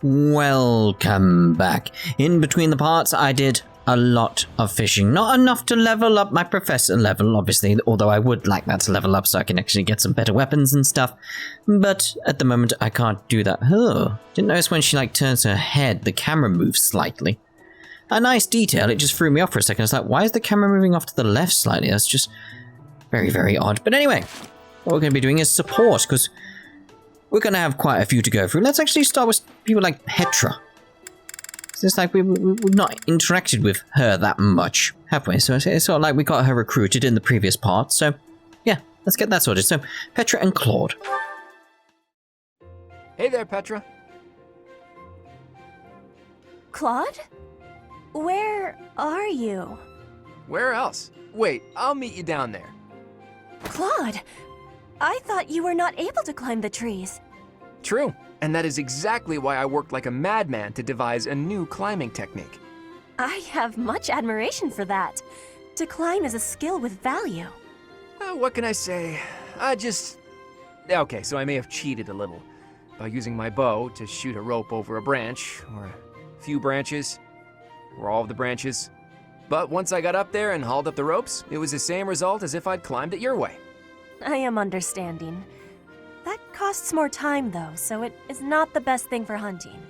Welcome back. In between the parts, I did a lot of fishing. Not enough to level up my professor level, obviously, although I would like that to level up so I can actually get some better weapons and stuff. But at the moment, I can't do that. Oh, didn't notice when she, turns her head, the camera moves slightly. A nice detail, it just threw me off for a second. I was like, why is the camera moving off to the left slightly? That's just very, very odd. But anyway, what we're going to be doing is support, because we're going to have quite a few to go through. Let's actually start with people like Petra. It's like we've not interacted with her that much, have we? So it's sort of like we got her recruited in the previous part. So, yeah, let's get that sorted. So, Petra and Claude. Hey there, Petra. Claude? Where are you? Where else? Wait, I'll meet you down there. Claude, I thought you were not able to climb the trees. True, and that is exactly why I worked like a madman to devise a new climbing technique. I have much admiration for that. To climb is a skill with value. What can I say? Okay, so I may have cheated a little by using my bow to shoot a rope over a branch, or a few branches, or all of the branches. But once I got up there and hauled up the ropes, it was the same result as if I'd climbed it your way. I am understanding. That costs more time though, so it is not the best thing for hunting.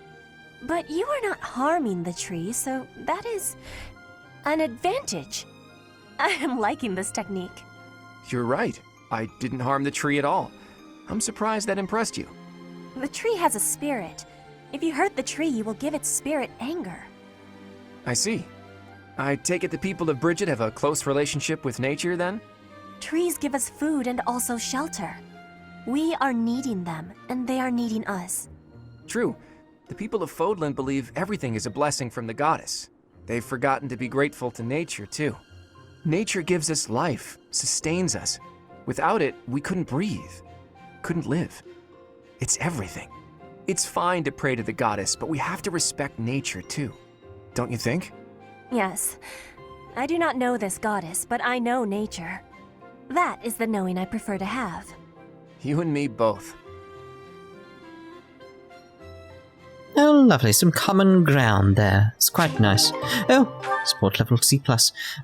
But you are not harming the tree, so that is an advantage. I am liking this technique. You're right. I didn't harm the tree at all. I'm surprised that impressed you. The tree has a spirit. If you hurt the tree, you will give its spirit anger. I see. I take it the people of Bridget have a close relationship with nature, then? Trees give us food and also shelter. We are needing them, and they are needing us. True. The people of Fódlan believe everything is a blessing from the goddess. They've forgotten to be grateful to nature, too. Nature gives us life, sustains us. Without it, we couldn't breathe, couldn't live. It's everything. It's fine to pray to the goddess, but we have to respect nature, too. Don't you think? Yes. I do not know this goddess, but I know nature. That is the knowing I prefer to have. You and me both. Oh, lovely. Some common ground there. It's quite nice. Oh, sport level C+.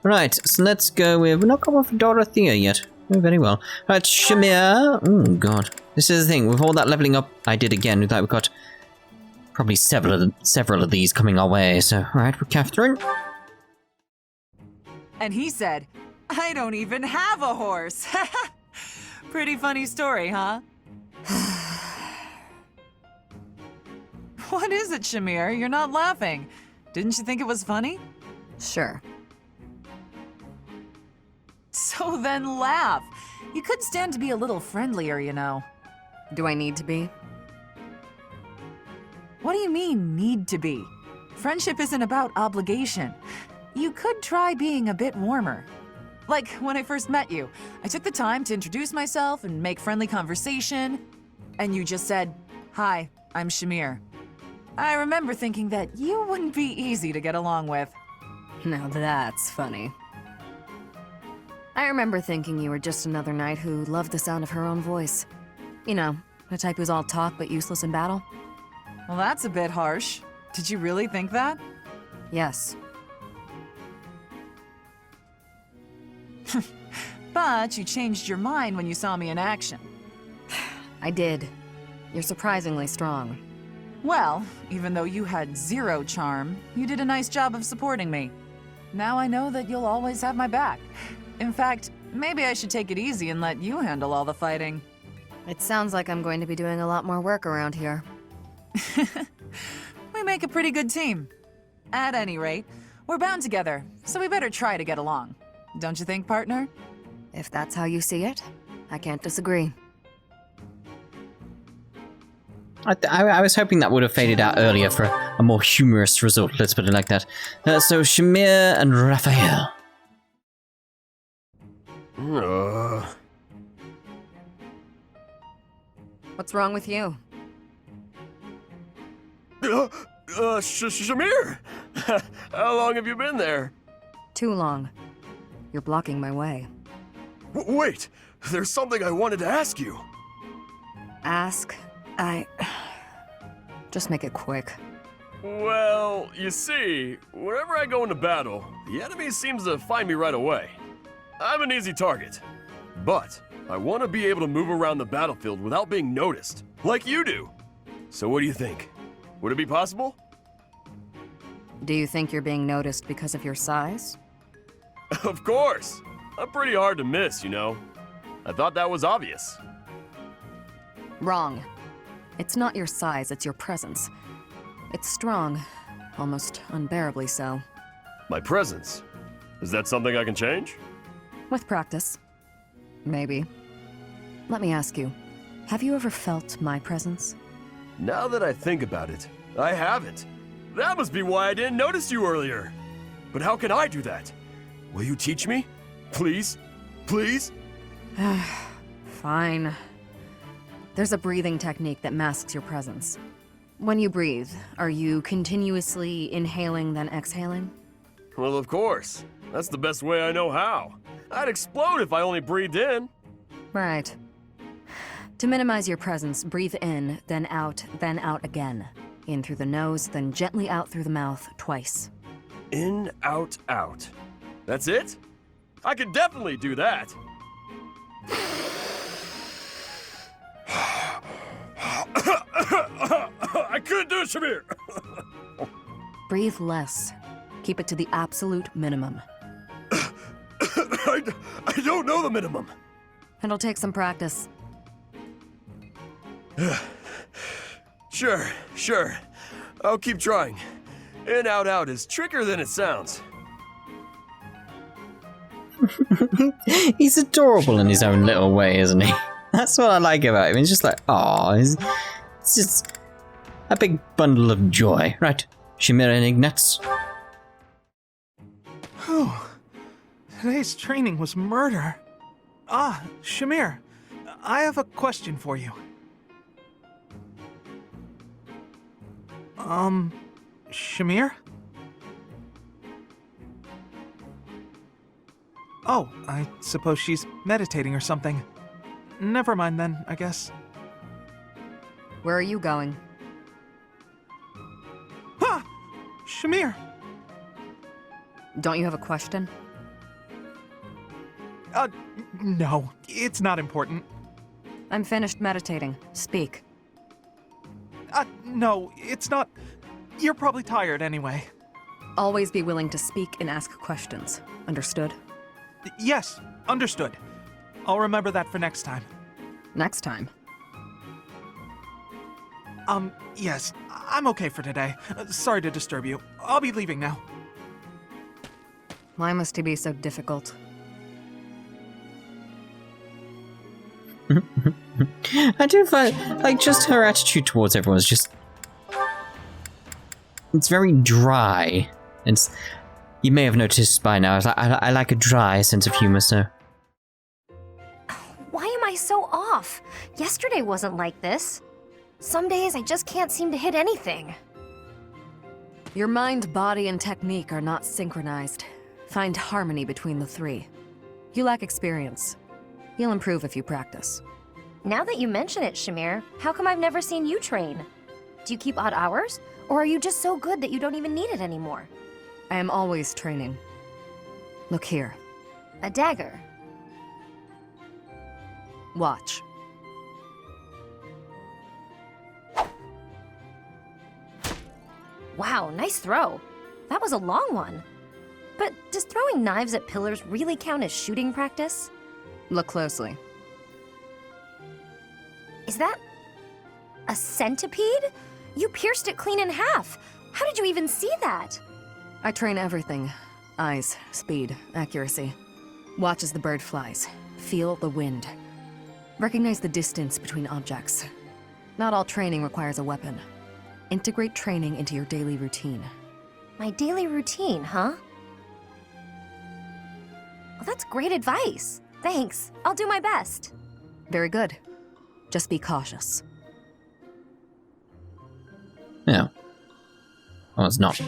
Right, so let's go with... We're not going for Dorothea yet. Oh, very well. Right, Shamir. Oh, God. This is the thing. With all that leveling up I did again, we've got probably several of these coming our way. So, all right, with Catherine. And he said, I don't even have a horse. Pretty funny story, huh? What is it, Shamir? You're not laughing. Didn't you think it was funny? Sure. So then laugh. You could stand to be a little friendlier, you know. Do I need to be? What do you mean, need to be? Friendship isn't about obligation. You could try being a bit warmer. Like when I first met you, I took the time to introduce myself and make friendly conversation, and you just said, "Hi, I'm Shamir." I remember thinking that you wouldn't be easy to get along with. Now that's funny. I remember thinking you were just another knight who loved the sound of her own voice. You know, the type who's all talk but useless in battle. Well, that's a bit harsh. Did you really think that? Yes. But you changed your mind when you saw me in action. I did. You're surprisingly strong. Well, even though you had zero charm, you did a nice job of supporting me. Now I know that you'll always have my back. In fact, maybe I should take it easy and let you handle all the fighting. It sounds like I'm going to be doing a lot more work around here. We make a pretty good team. At any rate, we're bound together, so we better try to get along. Don't you think, partner? If that's how you see it, I can't disagree. I was hoping that would have faded out earlier for a more humorous result, let's put it like that. So, Shamir and Raphael. What's wrong with you? Shamir! How long have you been there? Too long. You're blocking my way. Wait! There's something I wanted to ask you. Ask? Just make it quick. Well, you see, whenever I go into battle, the enemy seems to find me right away. I'm an easy target. But I want to be able to move around the battlefield without being noticed, like you do. So what do you think? Would it be possible? Do you think you're being noticed because of your size? Of course! I'm pretty hard to miss, you know. I thought that was obvious. Wrong. It's not your size, it's your presence. It's strong, almost unbearably so. My presence? Is that something I can change? With practice. Maybe. Let me ask you, have you ever felt my presence? Now that I think about it, I haven't. That must be why I didn't notice you earlier. But how can I do that? Will you teach me? Please? Please? Fine. There's a breathing technique that masks your presence. When you breathe, are you continuously inhaling then exhaling? Well, of course. That's the best way I know how. I'd explode if I only breathed in. Right. To minimize your presence, breathe in, then out again. In through the nose, then gently out through the mouth twice. In, out, out. That's it? I could definitely do that. I couldn't do it, Shamir. Breathe less. Keep it to the absolute minimum. I don't know the minimum. It'll take some practice. Sure. I'll keep trying. In, out, out is trickier than it sounds. He's adorable in his own little way, isn't he? That's what I like about him. He's just like, aw, it's just a big bundle of joy. Right, Shamir and Ignatz. Whew. Today's training was murder. Ah, Shamir, I have a question for you. Shamir? Oh, I suppose she's meditating or something. Never mind then, I guess. Where are you going? Ah! Shamir! Don't you have a question? No, it's not important. I'm finished meditating. Speak. No, it's not. You're probably tired anyway. Always be willing to speak and ask questions. Understood? Yes, understood. I'll remember that for next time. Next time. Yes, I'm okay for today. Sorry to disturb you. I'll be leaving now. Why must he be so difficult? I do find, like, just her attitude towards everyone is just... It's very dry. It's... You may have noticed by now, I like a dry sense of humor, so... Why am I so off? Yesterday wasn't like this. Some days I just can't seem to hit anything. Your mind, body, and technique are not synchronized. Find harmony between the three. You lack experience. You'll improve if you practice. Now that you mention it, Shamir, how come I've never seen you train? Do you keep odd hours? Or are you just so good that you don't even need it anymore? I am always training. Look here. A dagger. Watch. Wow, nice throw. That was a long one. But does throwing knives at pillars really count as shooting practice? Look closely. Is that a centipede? You pierced it clean in half. How did you even see that? I train everything. Eyes, speed, accuracy. Watch as the bird flies. Feel the wind. Recognize the distance between objects. Not all training requires a weapon. Integrate training into your daily routine. My daily routine, huh? Well, that's great advice. Thanks. I'll do my best. Very good. Just be cautious. Yeah. Well, it's not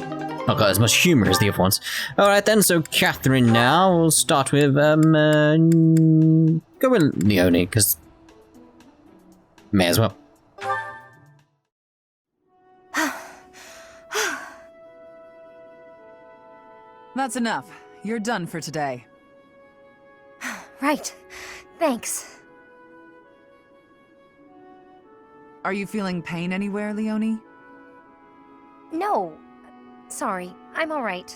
got as much humor as the other ones. Alright then, so Catherine now. We'll start with, go with Leonie, because may as well. That's enough. You're done for today. Right. Thanks. Are you feeling pain anywhere, Leonie? No. Sorry, I'm alright.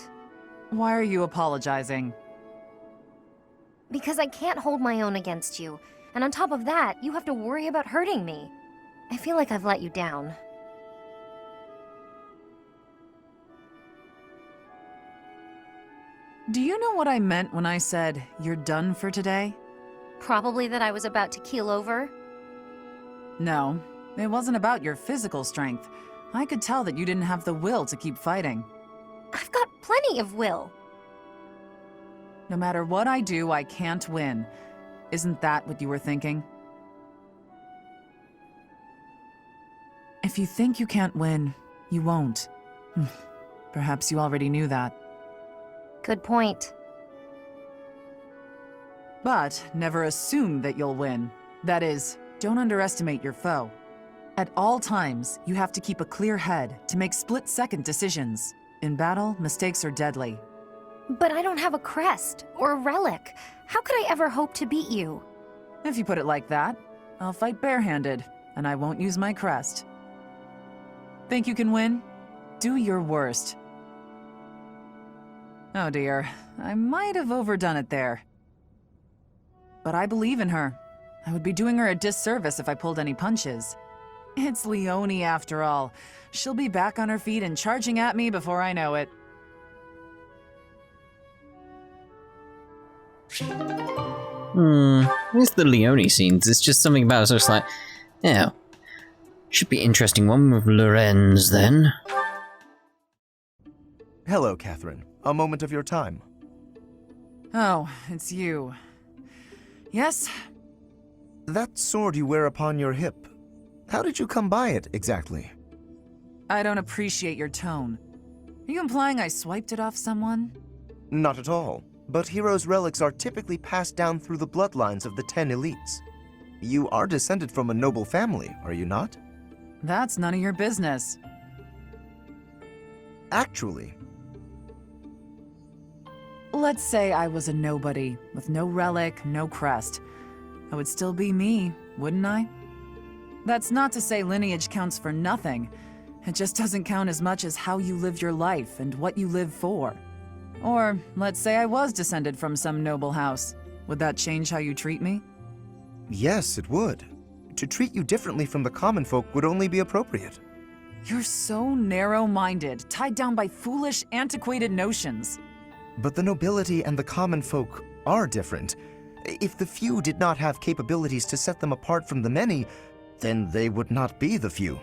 Why are you apologizing? Because I can't hold my own against you. And on top of that, you have to worry about hurting me. I feel like I've let you down. Do you know what I meant when I said, you're done for today? Probably that I was about to keel over. No, it wasn't about your physical strength. I could tell that you didn't have the will to keep fighting. I've got plenty of will. No matter what I do, I can't win. Isn't that what you were thinking? If you think you can't win, you won't. Perhaps you already knew that. Good point. But never assume that you'll win. That is, don't underestimate your foe. At all times, you have to keep a clear head to make split-second decisions. In battle, mistakes are deadly. But I don't have a crest or a relic. How could I ever hope to beat you? If you put it like that, I'll fight barehanded, and I won't use my crest. Think you can win? Do your worst. Oh dear, I might have overdone it there. But I believe in her. I would be doing her a disservice if I pulled any punches. It's Leonie after all. She'll be back on her feet and charging at me before I know it. Where's the Leonie scenes? It's just something about it, so it's like, yeah. Should be interesting one with Lorenz then. Hello, Catherine. A moment of your time. Oh, it's you. Yes? That sword you wear upon your hip, how did you come by it, exactly? I don't appreciate your tone. Are you implying I swiped it off someone? Not at all. But heroes' relics are typically passed down through the bloodlines of the 10 elites. You are descended from a noble family, are you not? That's none of your business. Actually. Let's say I was a nobody, with no relic, no crest. I would still be me, wouldn't I? That's not to say lineage counts for nothing. It just doesn't count as much as how you live your life and what you live for. Or, let's say I was descended from some noble house. Would that change how you treat me? Yes, it would. To treat you differently from the common folk would only be appropriate. You're so narrow-minded, tied down by foolish, antiquated notions. But the nobility and the common folk are different. If the few did not have capabilities to set them apart from the many, then they would not be the few.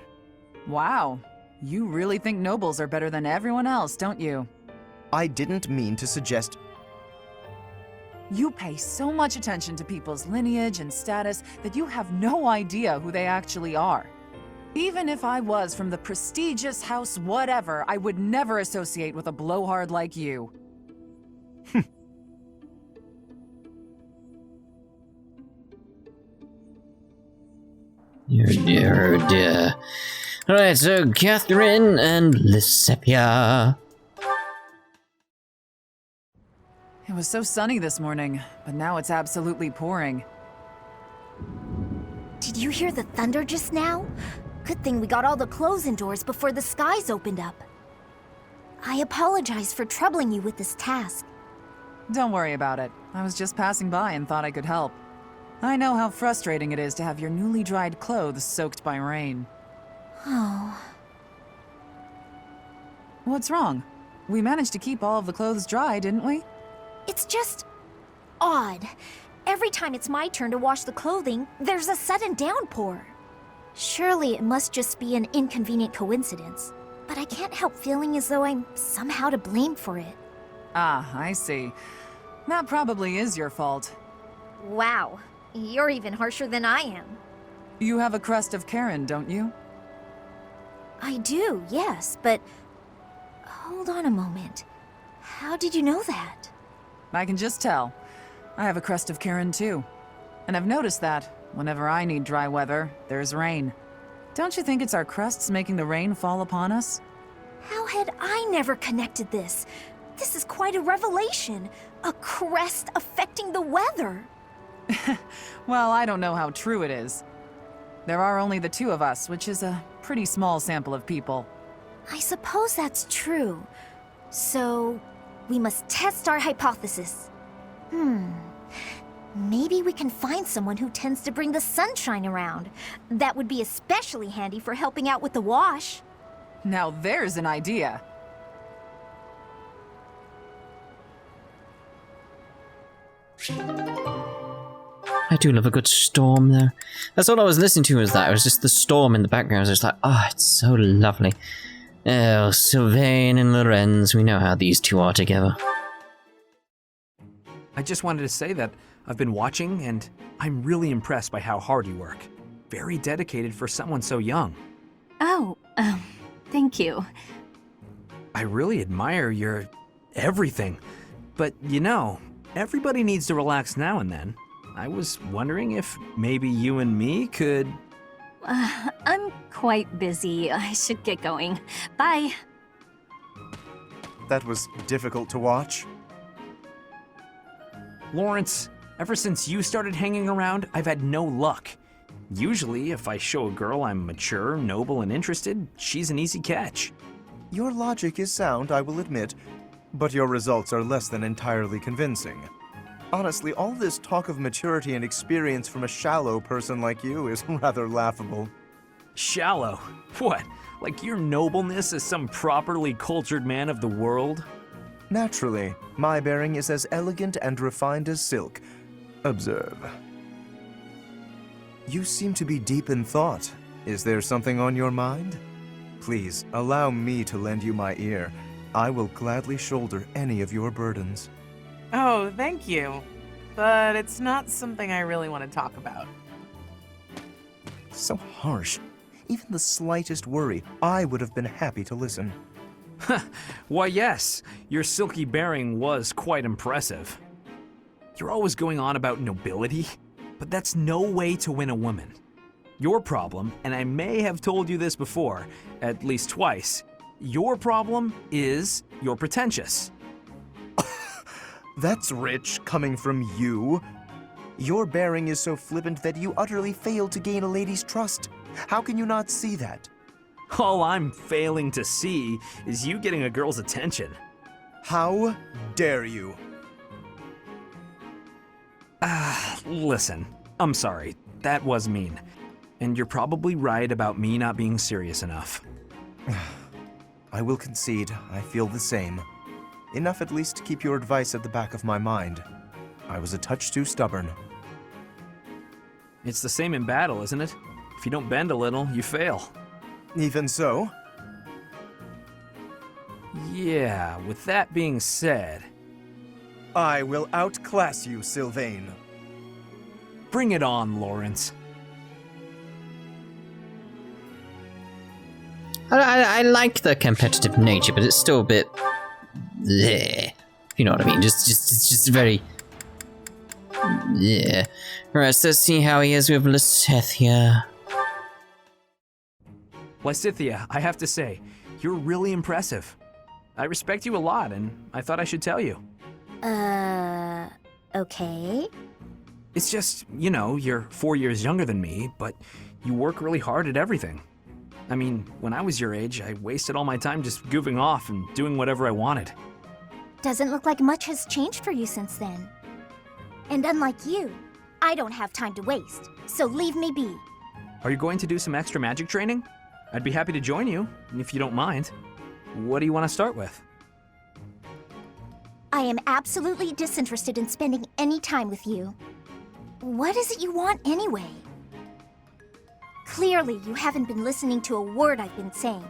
Wow. You really think nobles are better than everyone else, don't you? I didn't mean to suggest... You pay so much attention to people's lineage and status that you have no idea who they actually are. Even if I was from the prestigious house whatever, I would never associate with a blowhard like you. Oh dear, oh dear. Alright, so Catherine and Lysepia. It was so sunny this morning, but now it's absolutely pouring. Did you hear the thunder just now? Good thing we got all the clothes indoors before the skies opened up. I apologize for troubling you with this task. Don't worry about it. I was just passing by and thought I could help. I know how frustrating it is to have your newly dried clothes soaked by rain. Oh. What's wrong? We managed to keep all of the clothes dry, didn't we? It's just... odd. Every time it's my turn to wash the clothing, there's a sudden downpour. Surely it must just be an inconvenient coincidence. But I can't help feeling as though I'm somehow to blame for it. Ah, I see. That probably is your fault. Wow. You're even harsher than I am. You have a crest of Karen, don't you? I do, yes, but... hold on a moment. How did you know that? I can just tell. I have a crest of Karen too. And I've noticed that, whenever I need dry weather, there's rain. Don't you think it's our crests making the rain fall upon us? How had I never connected this? this is quite a revelation. A crest affecting the weather. Well, I don't know how true it is. There are only the two of us, which is a pretty small sample of people. I suppose that's true. So, we must test our hypothesis. Maybe we can find someone who tends to bring the sunshine around. That would be especially handy for helping out with the wash. Now there's an idea. I do love a good storm there. That's all I was listening to, was that. It was just the storm in the background. I was just like, oh, it's so lovely. Oh, Sylvain and Lorenz, we know how these two are together. I just wanted to say that I've been watching, and I'm really impressed by how hard you work. Very dedicated for someone so young. Oh, thank you. I really admire your everything. But, you know, everybody needs to relax now and then. I was wondering if maybe you and me could... I'm quite busy. I should get going. Bye. That was difficult to watch. Lawrence, ever since you started hanging around, I've had no luck. Usually, if I show a girl I'm mature, noble, and interested, she's an easy catch. Your logic is sound, I will admit, but your results are less than entirely convincing. Honestly, all this talk of maturity and experience from a shallow person like you is rather laughable. Shallow? What? Like your nobleness as some properly cultured man of the world? Naturally, my bearing is as elegant and refined as silk. Observe. You seem to be deep in thought. Is there something on your mind? Please, allow me to lend you my ear. I will gladly shoulder any of your burdens. Oh, thank you. But it's not something I really want to talk about. So harsh. Even the slightest worry, I would have been happy to listen. Why, yes, your silky bearing was quite impressive. You're always going on about nobility, but that's no way to win a woman. Your problem, and I may have told you this before, at least twice, your problem is you're pretentious. That's rich, coming from you. Your bearing is so flippant that you utterly fail to gain a lady's trust. How can you not see that? All I'm failing to see is you getting a girl's attention. How dare you? Listen, I'm sorry, that was mean. And you're probably right about me not being serious enough. I will concede, I feel the same. Enough at least to keep your advice at the back of my mind. I was a touch too stubborn. It's the same in battle, isn't it? If you don't bend a little, you fail. Even so? Yeah, with that being said... I will outclass you, Sylvain. Bring it on, Lorenz. I like the competitive nature, but it's still a bit... bleh. You know what I mean? It's just very... yeah. Right, so let's see how he is with Lysithea. Lysithea, I have to say, you're really impressive. I respect you a lot, and I thought I should tell you. Okay. It's just, you know, you're 4 years younger than me, but you work really hard at everything. I mean, when I was your age, I wasted all my time just goofing off and doing whatever I wanted. Doesn't look like much has changed for you since then. And unlike you, I don't have time to waste, so leave me be. Are you going to do some extra magic training? I'd be happy to join you, if you don't mind. What do you want to start with? I am absolutely disinterested in spending any time with you. What is it you want anyway? Clearly, you haven't been listening to a word I've been saying.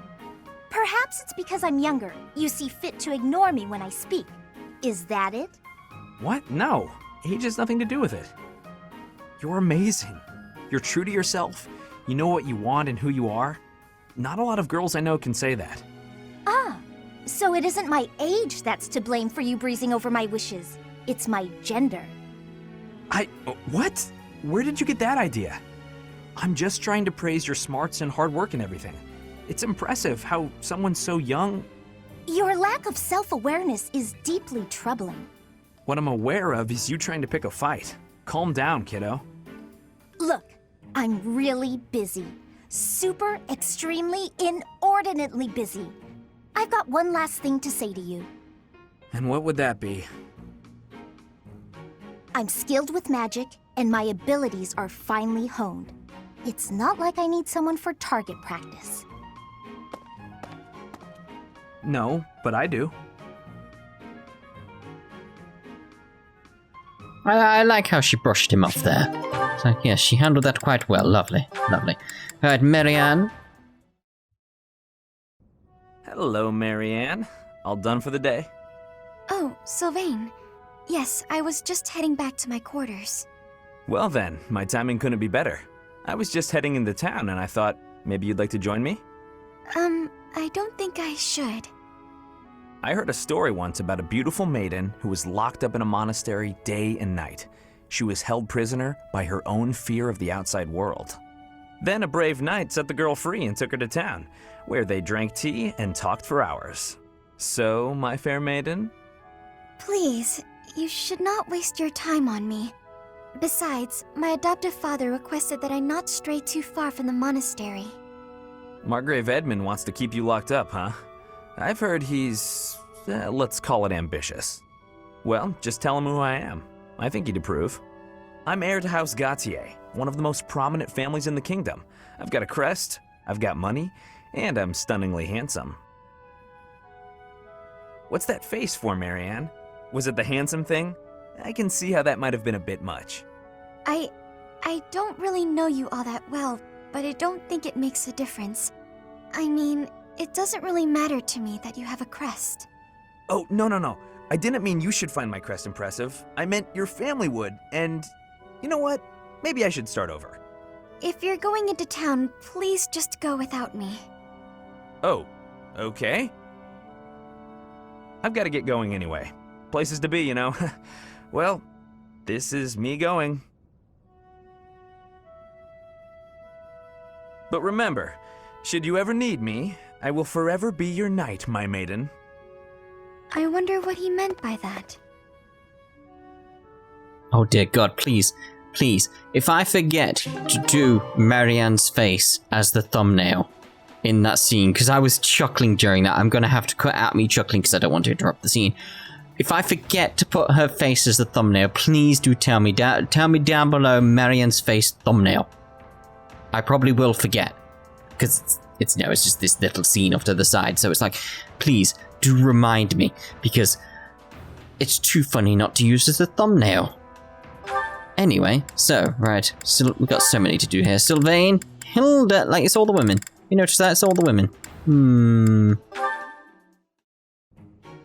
Perhaps it's because I'm younger. You see fit to ignore me when I speak. Is that it? What? No. Age has nothing to do with it. You're amazing. You're true to yourself. You know what you want and who you are. Not a lot of girls I know can say that. Ah, so it isn't my age that's to blame for you breezing over my wishes. It's my gender. What? Where did you get that idea? I'm just trying to praise your smarts and hard work and everything. It's impressive how someone so young... Your lack of self-awareness is deeply troubling. What I'm aware of is you trying to pick a fight. Calm down, kiddo. Look, I'm really busy. Super, extremely, inordinately busy. I've got one last thing to say to you. And what would that be? I'm skilled with magic, and my abilities are finely honed. It's not like I need someone for target practice. No, but I do. I like how she brushed him off there. So, yes, she handled that quite well. Lovely, lovely. Alright, Marianne. Hello, Marianne. All done for the day? Oh, Sylvain. Yes, I was just heading back to my quarters. Well then, my timing couldn't be better. I was just heading into town and I thought maybe you'd like to join me? I don't think I should. I heard a story once about a beautiful maiden who was locked up in a monastery day and night. She was held prisoner by her own fear of the outside world. Then a brave knight set the girl free and took her to town, where they drank tea and talked for hours. So, my fair maiden? Please, you should not waste your time on me. Besides, my adoptive father requested that I not stray too far from the monastery. Margrave Edmund wants to keep you locked up, huh? I've heard he's, let's call it ambitious. Well, just tell him who I am. I think he'd approve. I'm heir to House Gautier, one of the most prominent families in the kingdom. I've got a crest, I've got money, and I'm stunningly handsome. What's that face for, Marianne? Was it the handsome thing? I can see how that might have been a bit much. I don't really know you all that well, but I don't think it makes a difference. I mean, it doesn't really matter to me that you have a crest. Oh, no. I didn't mean you should find my crest impressive. I meant your family would, and you know what? Maybe I should start over. If you're going into town, please just go without me. Oh, okay. I've got to get going anyway. Places to be, you know. Well, this is me going. But remember, should you ever need me, I will forever be your knight, my maiden. I wonder what he meant by that. Oh dear God, please, please. If I forget to do Marianne's face as the thumbnail in that scene, because I was chuckling during that, I'm going to have to cut out me chuckling because I don't want to interrupt the scene. If I forget to put her face as the thumbnail, please do tell me down below Marianne's face thumbnail. I probably will forget, because it's just this little scene off to the side, so it's like, please do remind me, because it's too funny not to use as a thumbnail. Anyway, so, right, so we've got so many to do here. Sylvain, Hilda, like, it's all the women. You notice that? It's all the women.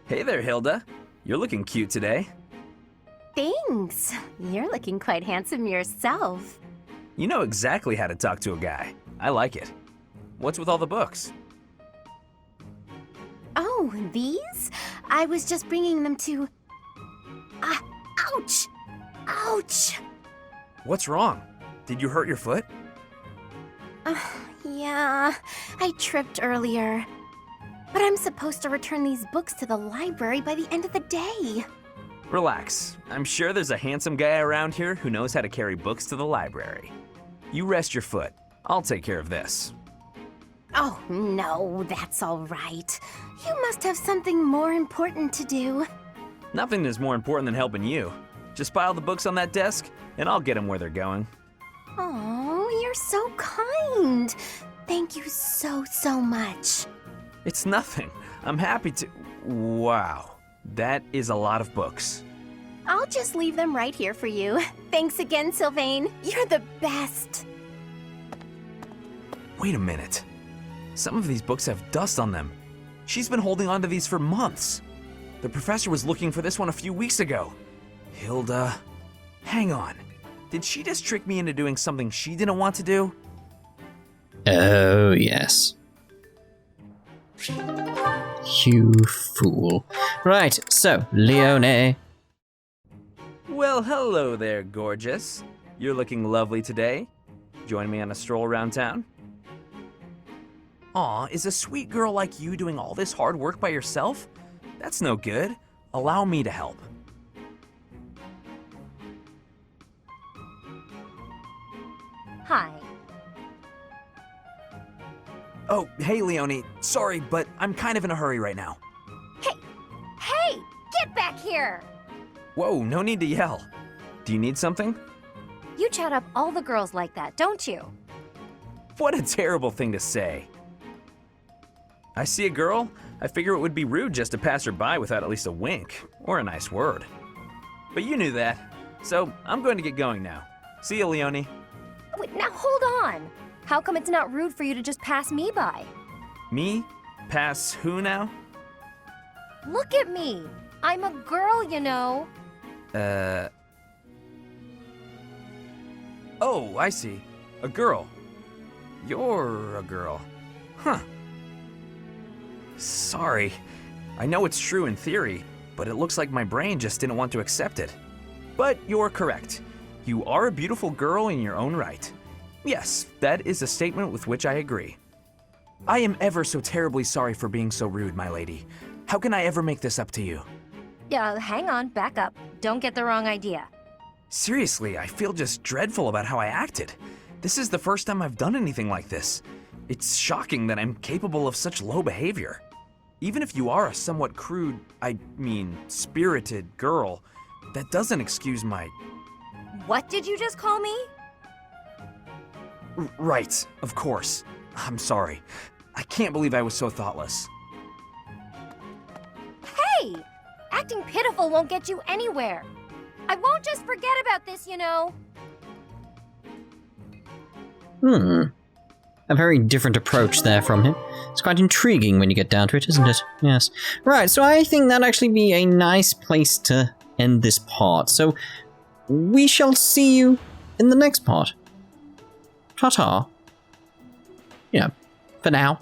Hey there, Hilda. You're looking cute today. Thanks. You're looking quite handsome yourself. You know exactly how to talk to a guy. I like it. What's with all the books? Oh, these? I was just bringing them to... ouch! Ouch! What's wrong? Did you hurt your foot? Yeah, I tripped earlier. But I'm supposed to return these books to the library by the end of the day. Relax. I'm sure there's a handsome guy around here who knows how to carry books to the library. You rest your foot. I'll take care of this. Oh, no, that's all right. You must have something more important to do. Nothing is more important than helping you. Just pile the books on that desk, and I'll get them where they're going. Oh, you're so kind. Thank you so much. It's nothing. I'm happy to... Wow. That is a lot of books. I'll just leave them right here for you. Thanks again, Sylvain. You're the best. Wait a minute. Some of these books have dust on them. She's been holding on to these for months. The professor was looking for this one a few weeks ago. Hilda, hang on. Did she just trick me into doing something she didn't want to do? Oh, yes. You fool. Right, so, Leone. Well, hello there, gorgeous. You're looking lovely today. Join me on a stroll around town? Aw, is a sweet girl like you doing all this hard work by yourself? That's no good. Allow me to help. Hi. Oh, hey Leonie. Sorry, but I'm kind of in a hurry right now. Hey! Get back here! Whoa, no need to yell. Do you need something? You chat up all the girls like that, don't you? What a terrible thing to say. I see a girl, I figure it would be rude just to pass her by without at least a wink, or a nice word. But you knew that, so I'm going to get going now. See you, Leonie. Wait, now hold on! How come it's not rude for you to just pass me by? Me? Pass who now? Look at me! I'm a girl, you know. Oh, I see. A girl. You're a girl. Huh. Sorry. I know it's true in theory, but it looks like my brain just didn't want to accept it. But you're correct. You are a beautiful girl in your own right. Yes, that is a statement with which I agree. I am ever so terribly sorry for being so rude, my lady. How can I ever make this up to you? Yeah, hang on, back up. Don't get the wrong idea. Seriously, I feel just dreadful about how I acted. This is the first time I've done anything like this. It's shocking that I'm capable of such low behavior. Even if you are a somewhat crude, spirited girl, that doesn't excuse my... What did you just call me? Right, of course. I'm sorry. I can't believe I was so thoughtless. Hey! Acting pitiful won't get you anywhere. I won't just forget about this, you know. A very different approach there from him. It's quite intriguing when you get down to it, isn't it? Yes. Right, so I think that'd actually be a nice place to end this part. So, we shall see you in the next part. Ta-ta. Yeah, for now.